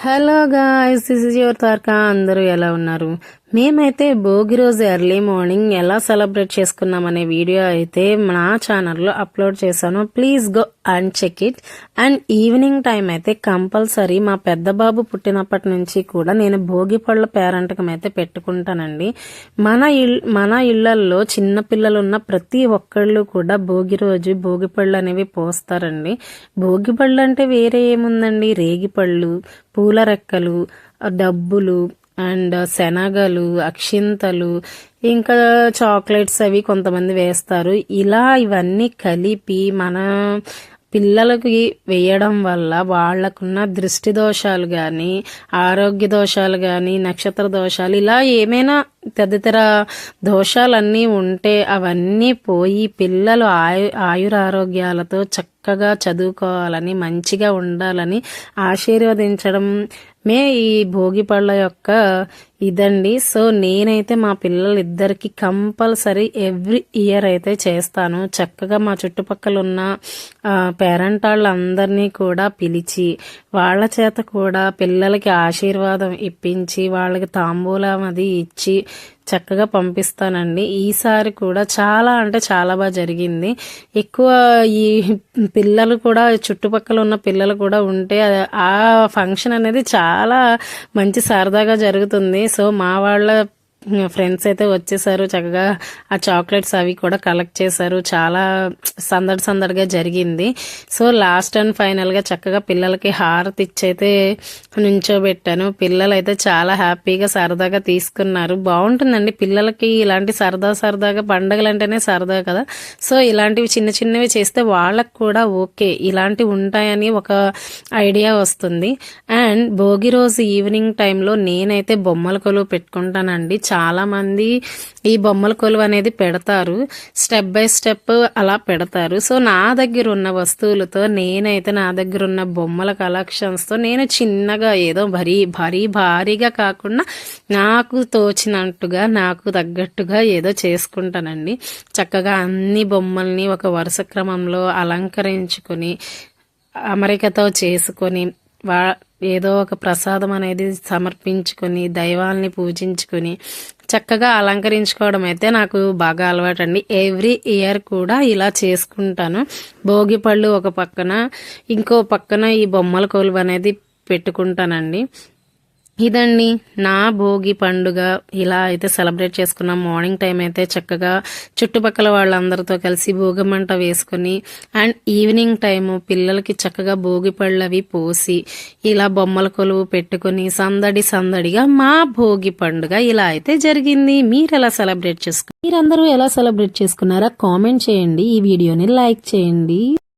Hello guys, this is your Taraka. అందరూ ఎలా ఉన్నారు? మేమైతే భోగి రోజు ఎర్లీ మార్నింగ్ ఎలా సెలబ్రేట్ చేసుకున్నామనే వీడియో అయితే నా ఛానల్లో అప్లోడ్ చేశాను. Please go and check it. And evening time అయితే కంపల్సరీ మా పెద్ద బాబు పుట్టినప్పటి నుంచి కూడా నేను భోగి పళ్ళ పేరంటకం అయితే పెట్టుకుంటానండి. మన ఇళ్లల్లో చిన్న పిల్లలు ఉన్న ప్రతి ఒక్కళ్ళు కూడా భోగి రోజు భోగి పళ్ళు అనేవి పోస్తారండి. భోగి పళ్ళు అంటే వేరే ఏముందండి, రేగి పళ్ళు, పూల రెక్కలు, డబ్బులు అండ్ శనగలు, అక్షింతలు, ఇంకా చాక్లెట్స్ అవి కొంతమంది వేస్తారు. ఇలా ఇవన్నీ కలిపి మన పిల్లలకి వేయడం వల్ల వాళ్లకున్న దృష్టి దోషాలు కానీ, ఆరోగ్య దోషాలు కానీ, నక్షత్ర దోషాలు, ఇలా ఏమైనా తదితర దోషాలన్నీ ఉంటే అవన్నీ పోయి పిల్లలు ఆయురారోగ్యాలతో చక్కగా చదువుకోవాలని, మంచిగా ఉండాలని ఆశీర్వదించడం మే ఈ భోగి పళ్ళ యొక్క ఇదండి. సో నేనైతే మా పిల్లలిద్దరికి కంపల్సరీ ఎవ్రీ ఇయర్ అయితే చేస్తాను. చక్కగా మా చుట్టుపక్కల ఉన్న పేరెంట్ వాళ్ళందరినీ కూడా పిలిచి వాళ్ళ చేత కూడా పిల్లలకి ఆశీర్వాదం ఇప్పించి వాళ్ళకి తాంబూలం అది ఇచ్చి చక్కగా పంపిస్తానండి. ఈసారి కూడా చాలా అంటే చాలా బాగా జరిగింది. ఎక్కువ ఈ పిల్లలు కూడా, చుట్టుపక్కల ఉన్న పిల్లలు కూడా ఉంటే ఆ ఫంక్షన్ అనేది చాలా మంచి సరదాగా జరుగుతుంది. సో మా వాళ్ళ ఫ్రెండ్స్ అయితే వచ్చేసారు, చక్కగా ఆ చాక్లెట్స్ అవి కూడా కలెక్ట్ చేశారు. చాలా సందడిగా జరిగింది. సో లాస్ట్ అండ్ ఫైనల్గా చక్కగా పిల్లలకి హారతి ఇచ్చైతే నుంచోబెట్టాను. పిల్లలు అయితే చాలా హ్యాపీగా సరదాగా తీసుకున్నారు. బాగుంటుందండి పిల్లలకి ఇలాంటి సరదాగా, పండగలు అంటేనే సరదా కదా. సో ఇలాంటివి చిన్నవి చేస్తే వాళ్ళకు కూడా ఓకే, ఇలాంటివి ఉంటాయని ఒక ఐడియా వస్తుంది. అండ్ భోగి రోజు ఈవినింగ్ టైంలో నేనైతే బొమ్మల కొలువు పెట్టుకుంటానండి. చాలా మంది ఈ బొమ్మల కొలువు అనేది పెడతారు, స్టెప్ బై స్టెప్ అలా పెడతారు. సో నా దగ్గర ఉన్న వస్తువులతో నేనైతే నా దగ్గర ఉన్న బొమ్మల కలెక్షన్స్తో నేను చిన్నగా ఏదో భారీగా కాకుండా నాకు తోచినట్టుగా, నాకు తగ్గట్టుగా ఏదో చేసుకుంటానండి. చక్కగా అన్ని బొమ్మల్ని ఒక వరుస క్రమంలో అలంకరించుకొని, అమరికతో చేసుకొని, ఏదో ఒక ప్రసాదం అనేది సమర్పించుకొని, దైవాల్ని పూజించుకొని చక్కగా అలంకరించుకోవడం అయితే నాకు బాగా అలవాటండి. ఎవ్రీ ఇయర్ కూడా ఇలా చేసుకుంటాను. భోగి పళ్ళు ఒక పక్కన, ఇంకో పక్కన ఈ బొమ్మల కొలువు అనేది పెట్టుకుంటానండి. ఇదండి నా భోగి పండుగ. ఇలా అయితే సెలబ్రేట్ చేసుకున్నాం. మార్నింగ్ టైం అయితే చక్కగా చుట్టుపక్కల వాళ్ళందరితో కలిసి భోగిమంట వేసుకుని, అండ్ ఈవినింగ్ టైము పిల్లలకి చక్కగా భోగి పళ్ళవి పోసి ఇలా బొమ్మల కొలువు పెట్టుకుని సందడిగా మా భోగి పండుగ ఇలా అయితే జరిగింది. మీరందరూ ఎలా సెలబ్రేట్ చేసుకున్నారా కామెంట్ చేయండి. ఈ వీడియోని లైక్ చేయండి.